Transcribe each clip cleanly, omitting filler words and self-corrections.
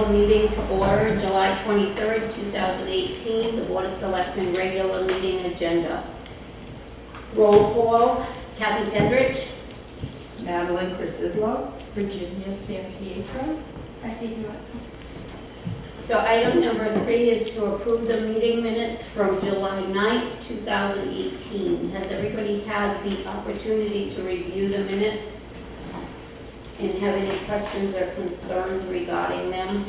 call the meeting to order, July 23rd, 2018, the Board of Selectmen regular meeting agenda. Roll call, Kathy Tendrich. Madeline Crisidlo. Virginia San Pietro. So item number 3 is to approve the meeting minutes from July 9th, 2018. Has everybody had the opportunity to review the minutes and have any questions or concerns regarding them?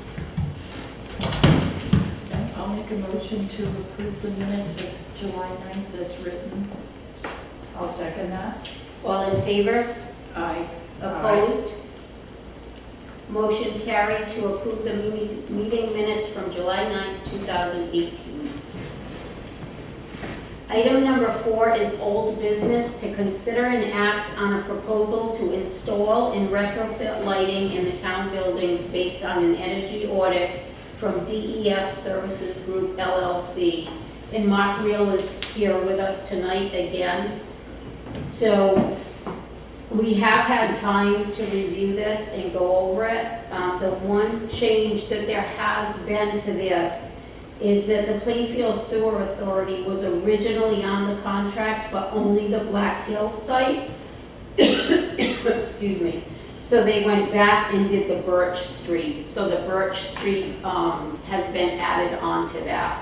I'll make a motion to approve the minutes of July 9th as written. I'll second that. All in favor? Aye. Opposed? Motion carried to approve the meeting minutes from July 9th, 2018. Item number 4 is old business, to consider and act on a proposal to install and retrofit lighting in the town buildings based on an energy audit from DEF Services Group LLC. And Mark Reel is here with us tonight again. So we have had time to review this and go over it. The one change that there has been to this is that the Plainfield Sewer Authority was originally on the contract, but only the Black Hill site. Excuse me. So they went back and did the Birch Street. So the Birch Street has been added on to that.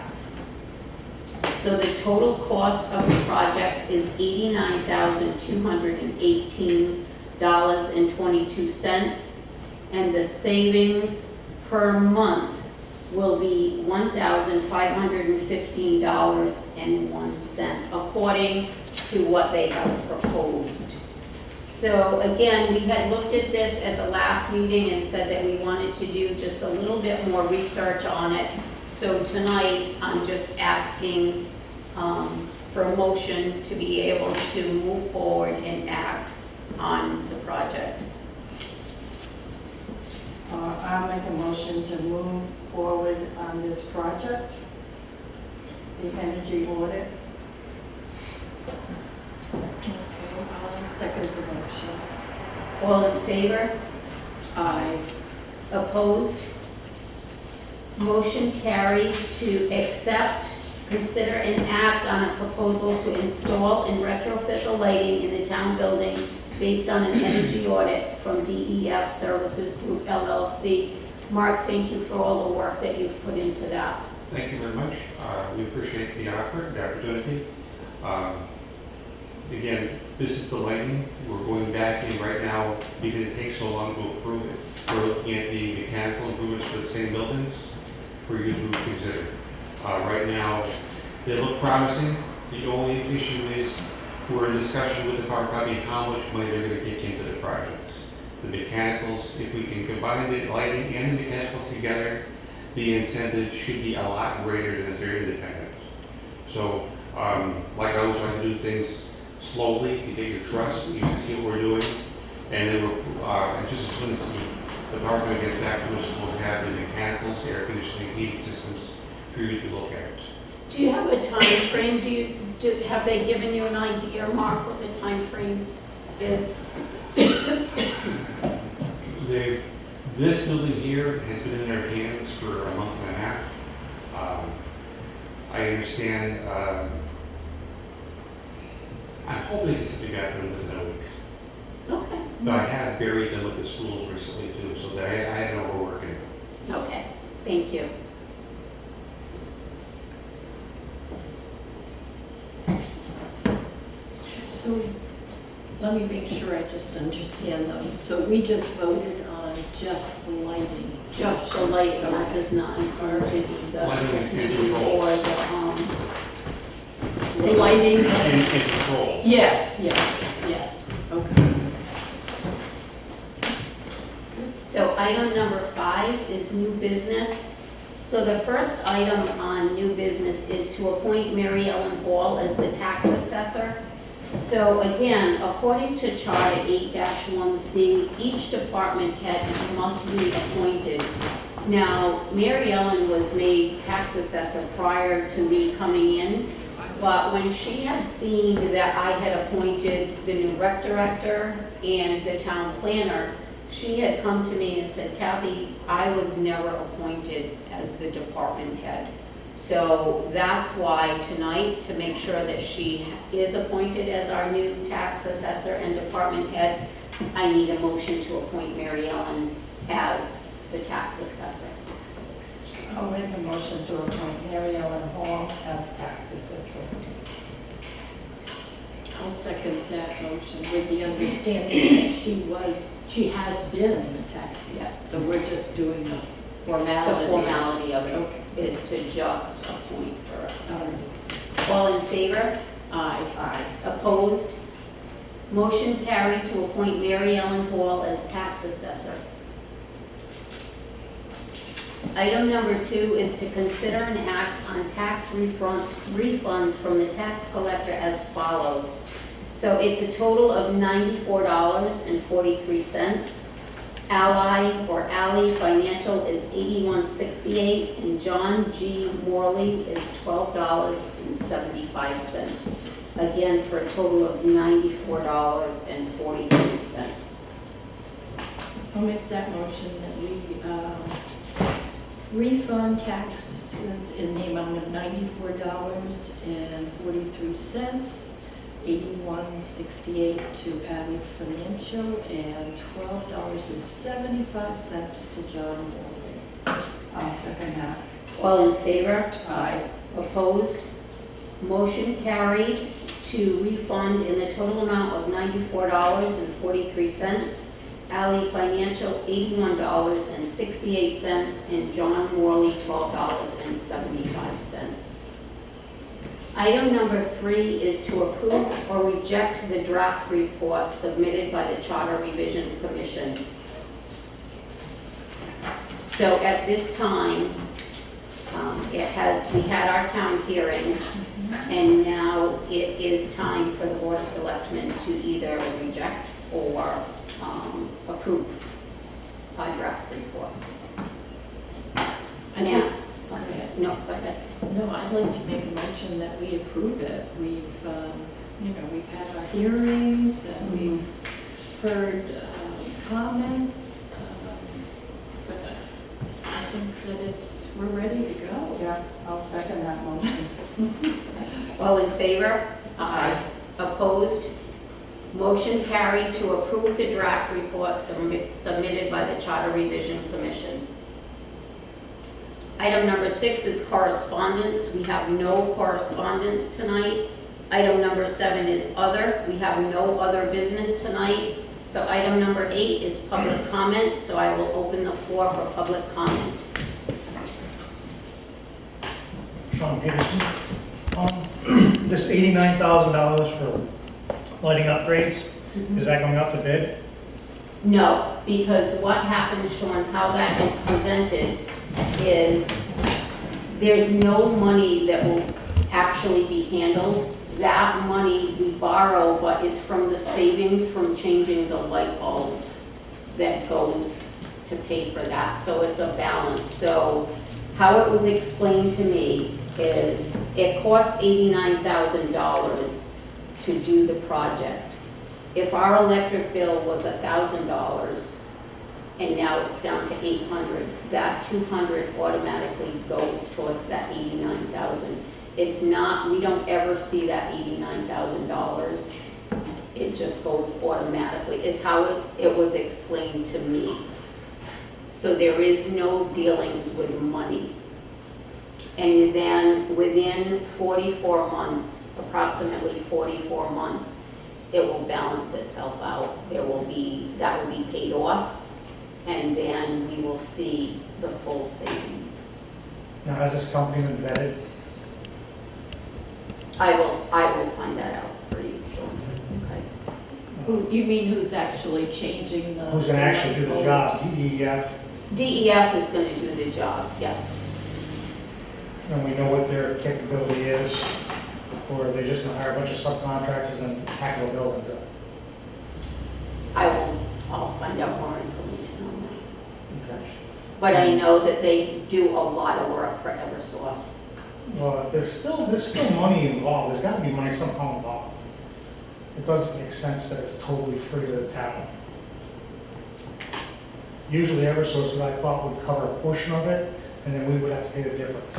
So the total cost of the project is $89,218.22, and the savings per month will be $1,515.01, according to what they have proposed. So again, we had looked at this at the last meeting and said that we wanted to do just a little bit more research on it. So tonight, I'm just asking for a motion to be able to move forward and act on the project. I'll make a motion to move forward on this project, the energy audit. Okay, I'll second the motion. All in favor? Aye. Opposed? Motion carried to accept, consider, and act on a proposal to install and retrofit the lighting in the town building based on an energy audit from DEF Services Group LLC. Mark, thank you for all the work that you've put into that. Thank you very much. We appreciate the offer, the opportunity. Again, this is the lighting. We're going back in right now because it takes so long to approve it. We're looking at the mechanical improvements for the same buildings for you to consider. Right now, they look promising. The only issue is we're in discussion with the fire company how much money they're going to kick into the projects. The mechanicals, if we can combine the lighting and the mechanicals together, the incentive should be a lot greater than if they're independent. So, like I always try to do things slowly to get your trust. You can see what we're doing, and then and just as soon as the department gets back to us, we'll have the mechanicals, air conditioning, heating systems for you to look at. Do you have a time frame? Have they given you an idea, Mark, what the time frame is? This building here has been in their hands for a month and a half. I understand. I'm hoping this will be back within a week. Okay. But I have buried them with the schools recently too, so that I know we're working. Okay, thank you. So let me make sure I just understand them. So we just voted on just the lighting. Just the lighting, that does not encourage any of the Lighting and technical controls. or The lighting. And control. Yes. Okay. So item number 5 is new business. So the first item on new business is to appoint Mary Ellen Hall as the tax assessor. So again, according to Charter 8-1C, each department head must be appointed. Now, Mary Ellen was made tax assessor prior to me coming in, but when she had seen that I had appointed the new rec director and the town planner, she had come to me and said, Kathy, I was never appointed as the department head. So that's why tonight, to make sure that she is appointed as our new tax assessor and department head, I need a motion to appoint Mary Ellen as the tax assessor. I'll make a motion to appoint Mary Ellen Hall as tax assessor. I'll second that motion with the understanding that she has been the tax. Yes. So we're just doing the The formality. formality of Okay. it is to just appoint her. Um, All in favor? Aye. Aye. Opposed? Motion carried to appoint Mary Ellen Hall as tax assessor. Item number 2 is to consider an act on tax refunds from the tax collector as follows. So it's a total of $94.43. Ally or Ally Financial is $81.68, and John G. Morley is $12.75. Again, for a total of $94.43. I'll make that motion that we refund taxes in the amount of $94.43, $81.68 to Ally Financial, and $12.75 to John Morley. I'll second that. All in favor? Aye. Opposed? Motion carried to refund in the total amount of $94.43. Ally Financial, $81.68, and John Morley, $12.75. Item number 3 is to approve or reject the draft report submitted by the Charter Revision Commission. So at this time, we had our town hearing, and now it is time for the Board of Selectmen to either reject or approve our draft report. I Now, think- okay. no, go ahead. No, I'd like to make a motion that we approve it. We've, we've had our hearings and we've heard comments, but I think that we're ready to go. Yeah, I'll second that motion. All in favor? Aye. Opposed? Motion carried to approve the draft report submitted by the Charter Revision Commission. Item number 6 is correspondence. We have no correspondence tonight. Item number 7 is other. We have no other business tonight. So item number 8 is public comment, so I will open the floor for public comment. Sean Peterson. This $89,000 for lighting upgrades, is that going up to bid? No, because what happens, Sean, how that is presented is there's no money that will actually be handled. That money we borrow, but it's from the savings from changing the light bulbs that goes to pay for that. So it's a balance. So how it was explained to me is it costs $89,000 to do the project. If our electric bill was $1,000 and now it's down to $800, that $200 automatically goes towards that $89,000. It's not, we don't ever see that $89,000. It just goes automatically, is how it was explained to me. So there is no dealings with money. And then within 44 months, approximately 44 months, it will balance itself out. That will be paid off, and then we will see the full savings. Now, has this company been vetted? I will find that out for you, Sean. Okay. You mean who's actually changing the? Who's going to actually do the job? bulbs? DEF, DEF is going to do the job, yes. and we know what their capability is? Or are they just going to hire a bunch of subcontractors and tackle the buildings up? I'll find out more information on that. Okay. But I know that they do a lot of work for Eversource. Well, there's still money involved. There's got to be money somehow involved. It doesn't make sense that it's totally free to the town. Usually Eversource, what I thought would cover a portion of it, and then we would have to pay the difference.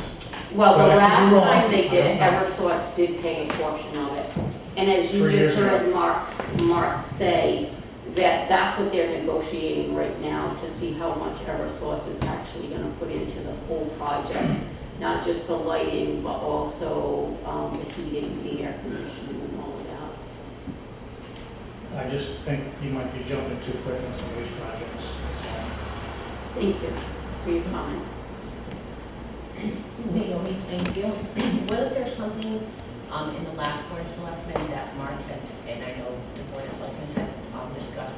Well, But the I could be last wrong. time they I did don't it, know. Eversource did pay a portion of it. And as you 3 years just heard ago. Mark say, that that's what they're negotiating right now to see how much Eversource is actually gonna put into the whole project. Not just the lighting, but also the heating, the air conditioning and all of that. I just think you might be jumping too quick on some of these projects. That's all. Thank you for your comment. Naomi Plainfield, wasn't there something in the last Board of Selectmen that Mark had, and I know the Board of Selectmen had discussed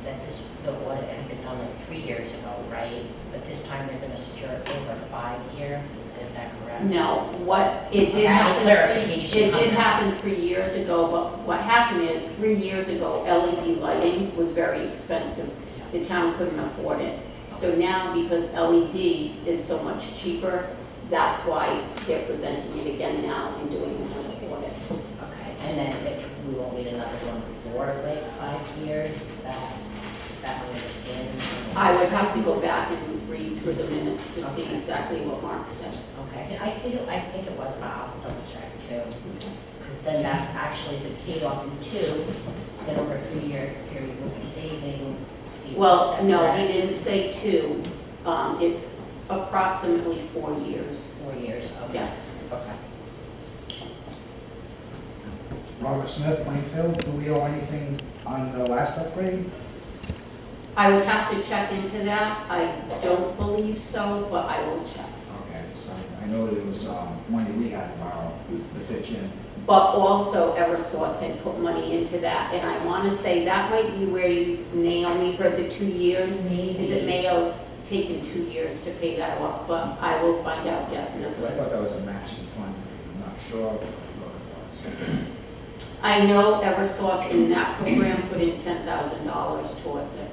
that the audit had been done like 3 years ago, right? But this time they're gonna secure it for over 5 year, is that correct? No, what, it did Okay, happen. clarification It on did that. happen 3 years ago, but what happened is, 3 years ago, LED lighting was very expensive. The town couldn't afford it. So now, because LED is so much cheaper, that's why they're presenting it again now and doing another audit. Okay, and then we won't need another one for like 5 years, is that my understanding? I would have to go back and read through the minutes to see exactly what Mark said. Okay, I think it was, but I'll double check too. Because then that's actually, if it's paid off in 2, then over a 3-year period, we'll be saving. Well, no, he didn't say 2. It's approximately 4 years. 4 years, okay. Yes. Okay. Robert Smith, Plainfield, do we owe anything on the last upgrade? I would have to check into that. I don't believe so, but I will check. Okay, so I know there was money we had to borrow to pitch in. But also Eversource had put money into that, and I want to say that might be where you, Naomi, heard the 2 years. Is it may have taken 2 years to pay that off, but I will find out Because I definitely. thought that was a matching fund, I'm not sure, but I thought it was. I know Eversource in that program put in $10,000 towards it.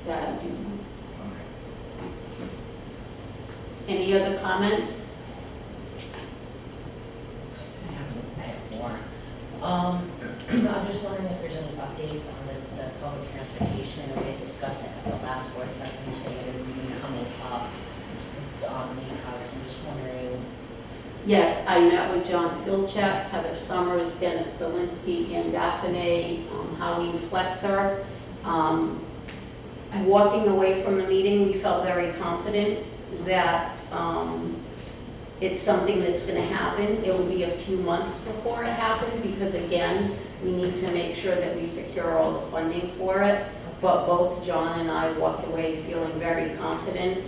That I do know. Okay. Any other comments? I have more. I'm just wondering if there's any updates on the public transportation, and we had discussed it at the last board, so you say it would be coming up on the house, I'm just wondering. Yes, I met with John Filchek, Heather Summers, Dennis Zielinski, and Daphne, Howie Flexer. Walking away from the meeting, we felt very confident that it's something that's going to happen. It will be a few months before it happens because, again, we need to make sure that we secure all the funding for it. But both John and I walked away feeling very confident.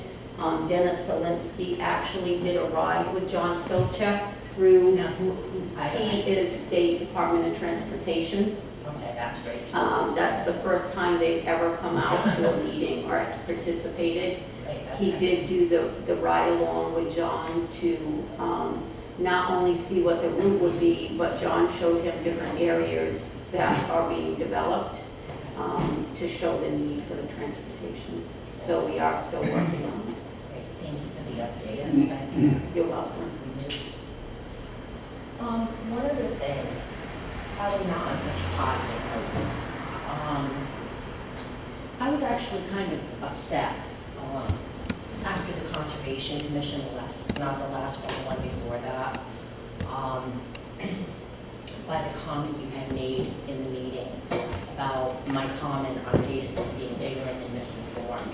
Dennis Zielinski actually did a ride with John Filchek through, he is State Department of Transportation. Okay, that's great. That's the first time they've ever come out to a meeting or participated. Right, that's He nice. did do the ride along with John to not only see what the route would be, but John showed him different areas that are being developed to show the need for the transportation. So we are still working on it. Great, thank you for the update, yes, thank you. You're welcome. One other thing, probably not on such a positive note. I was actually kind of upset after the Conservation Commission, not the last one, the one before that, by the comment you had made in the meeting about my comment on Facebook being ignorant and misinformed.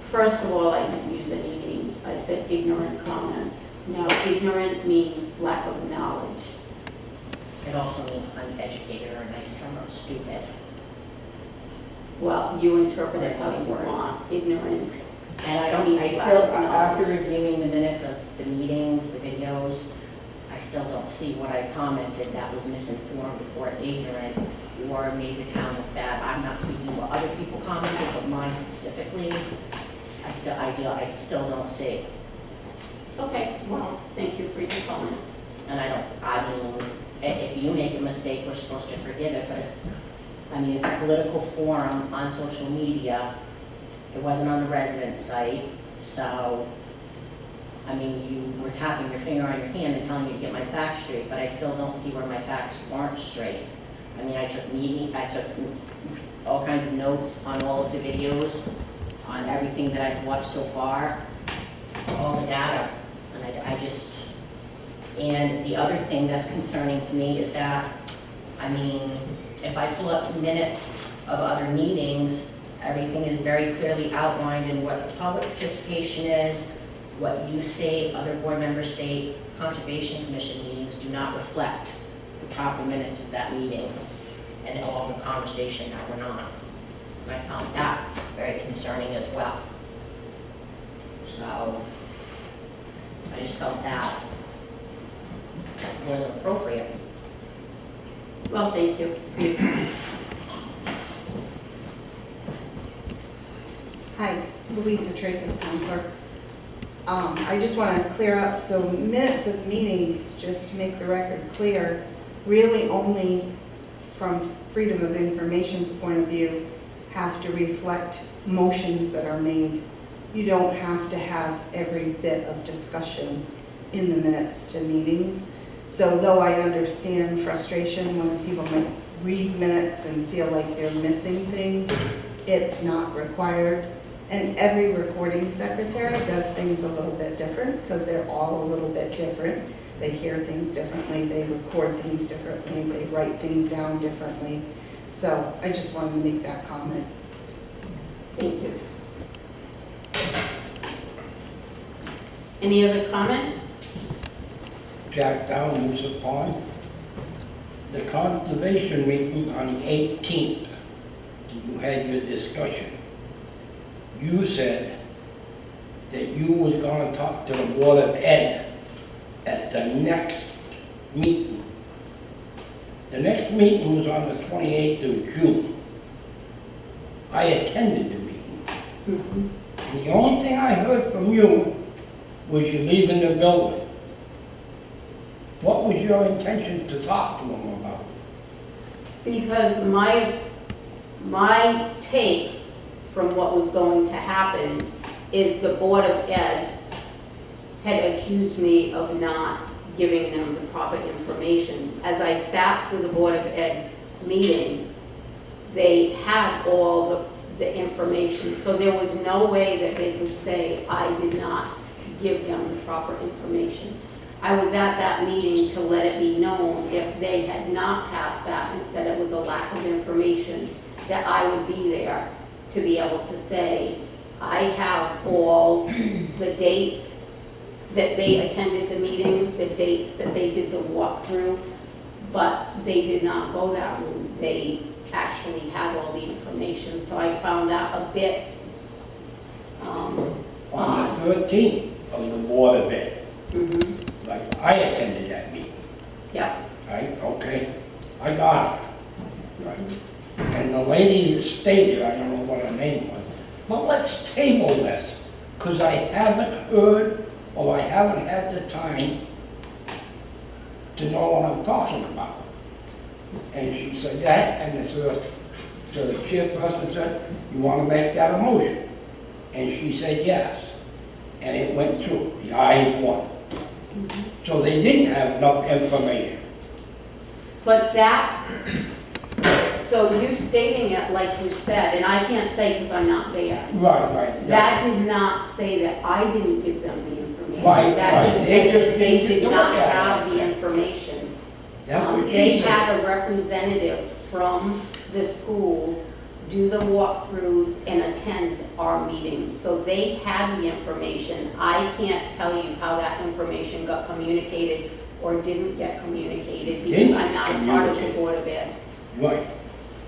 First of all, I didn't use any names. I said ignorant comments. Now, ignorant means lack of knowledge. It also means uneducated, or a nice term of stupid. Well, you interpret it how you want. Ignorant. And I still, after reviewing the minutes of the meetings, the videos, I still don't see what I commented that was misinformed or ignorant or made the town look bad. I'm not speaking what other people commented, but mine specifically, I still don't see. Okay, well, thank you for your comment. And I mean, if you make a mistake, we're supposed to forgive it, but it's a political forum on social media. It wasn't on the resident site, so, you were tapping your finger on your hand and telling me to get my facts straight, but I still don't see where my facts weren't straight. I took all kinds of notes on all of the videos, on everything that I've watched so far, all the data, and I just, and the other thing that's concerning to me is that, I mean, if I pull up minutes of other meetings, everything is very clearly outlined in what the public participation is, what you state, other board members state. Conservation Commission meetings do not reflect the proper minutes of that meeting and all the conversation that went on. And I found that very concerning as well. So, I just felt that wasn't appropriate. Well, thank you. Hi, Louisa Tracus, Town Clerk. I just want to clear up, so minutes of meetings, just to make the record clear, really only from Freedom of Information's point of view, have to reflect motions that are made. You don't have to have every bit of discussion in the minutes to meetings. So though I understand frustration when people might read minutes and feel like they're missing things, it's not required. And every recording secretary does things a little bit different because they're all a little bit different. They hear things differently, they record things differently, they write things down differently. So I just wanted to make that comment. Thank you. Any other comment? Jack Down, Moose Pond. The conservation meeting on the 18th, you had your discussion. You said that you was gonna talk to the Board of Ed at the next meeting. The next meeting was on the 28th of June. I attended the meeting. And the only thing I heard from you was you leaving the building. What was your intention to talk to them about? Because my take from what was going to happen is the Board of Ed had accused me of not giving them the proper information. As I sat through the Board of Ed meeting, they had all the information, so there was no way that they could say I did not give them the proper information. I was at that meeting to let it be known if they had not passed that and said it was a lack of information, that I would be there to be able to say, I have all the dates that they attended the meetings, the dates that they did the walkthrough, but they did not go that route. They actually had all the information, so I found that a bit On odd. the 13th of the Board of Ed. Mhm. Right, I attended that meeting, Yeah, right, okay? I got it. Right. And the lady that stated, I don't know what her name was, but let's table this, because I haven't heard, or I haven't had the time to know what I'm talking about. And she said that, and so the chairperson said, you want to make that a motion? And she said yes, and it went through, the ayes won. So they didn't have enough information. but that, so you stating it like you said, and I can't say because I'm not there. Right, yeah. That did not say that I didn't give them the information. Right, That right. just They said just that they didn't did look not at it. have the information. That's what They she said. had a representative from the school do the walkthroughs and attend our meetings, so they had the information. I can't tell you how that information got communicated or didn't get communicated because Didn't I'm not a part of the communicate. Board of Ed. Right,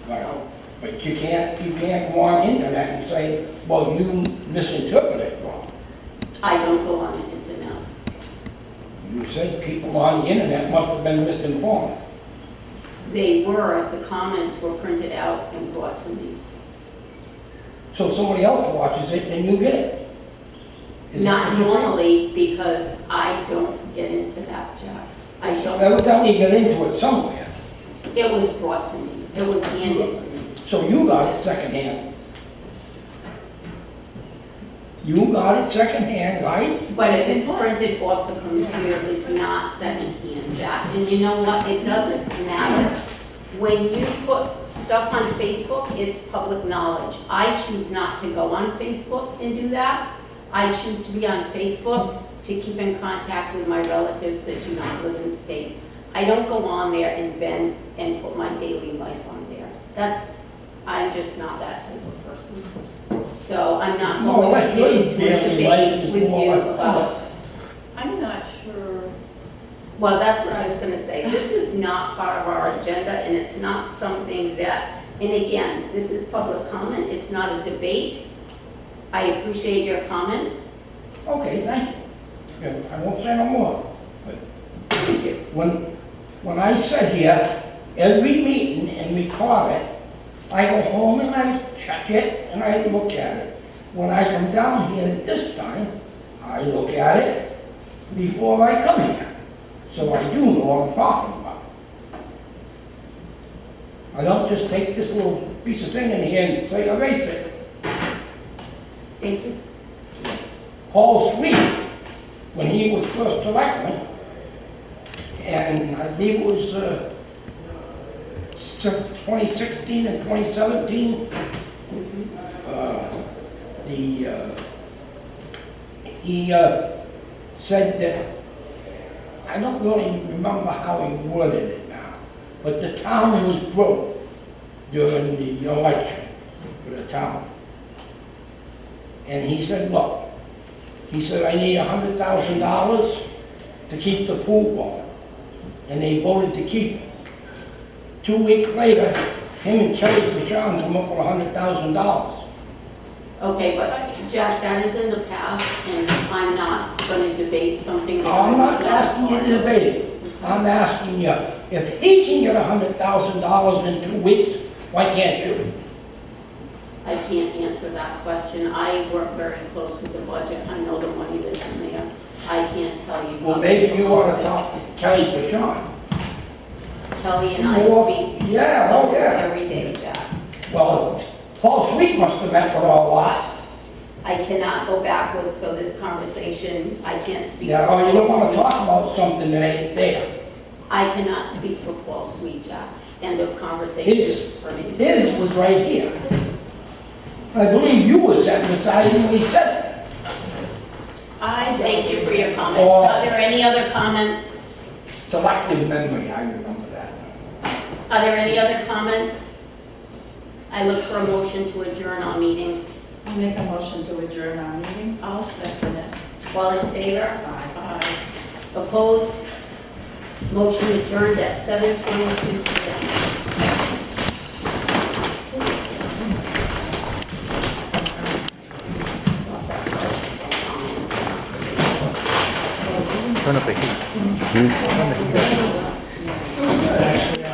right. But you can't go on internet and say, well, you misinterpreted it wrong. I don't go on the internet. You said people on the internet must have been misinformed. They were, the comments were printed out and brought to me. So somebody else watches it and you get it. Is that Not what you're saying? normally, because I don't get into that, Jack. I don't, Every time you get into it somewhere, it was brought to me, it was handed to me. so you got it secondhand. You got it secondhand, right? But if it's printed off the computer, it's not secondhand, Jack. And you know what, it doesn't matter. When you put stuff on Facebook, it's public knowledge. I choose not to go on Facebook and do that. I choose to be on Facebook to keep in contact with my relatives that do not live in state. I don't go on there and vent and put my daily life on there. I'm just not that type of person. So I'm not No, going to that's get good. into a Daily life debate is with more you like about. I'm not sure. Well, that's what I was gonna say. This is not part of our agenda, and it's not something that, and again, this is public comment, it's not a debate. I appreciate your comment. Okay, thank you. Yeah, I won't say no more. But when I sit here, every meeting and record it, I go home and I check it and I look at it. When I come down here this time, I look at it before I come here. So I do know what I'm talking about. I don't just take this little piece of thing in here and say, erase it. Thank you. Paul Sweet, when he was first selectman, and I believe it was 2016 and 2017, he said that, I don't really remember how he worded it now, but the town was broke during the election for the town. And he said, look, he said, I need $100,000 to keep the pool going. And they voted to keep it. 2 weeks later, him and Kelly Bashan come up with $100,000. Okay, but Jack, that is in the past, and I'm not gonna debate something that. I'm not was asking you to debate it. I'm asking you, if he can get $100,000 in 2 weeks, why can't you? I can't answer that question. I work very close with the budget. I know the money that's in there. I can't tell you. Well, maybe you ought to talk to Kelly Bashan. Kelly and I Well, speak yeah, oh, almost yeah. every day, Jack. Well, Paul Sweet must have met with her a lot. I cannot go backwards, so this conversation, I can't speak. Yeah, for or you don't Paul want to Sweet. talk about something that ain't there. I cannot speak for Paul Sweet, Jack. End of conversation for me. His was right here. I believe you were sitting beside him when he said it. I thank you for your comment. Or- Are there any other comments? Selective memory, I remember that. Are there any other comments? I look for a motion to adjourn our meeting. I'll make a motion to adjourn our meeting. I'll second it. All in favor? Aye. Opposed? Motion adjourned at 7:22 p.m. Turn up the heat. Turn the heat up. Actually,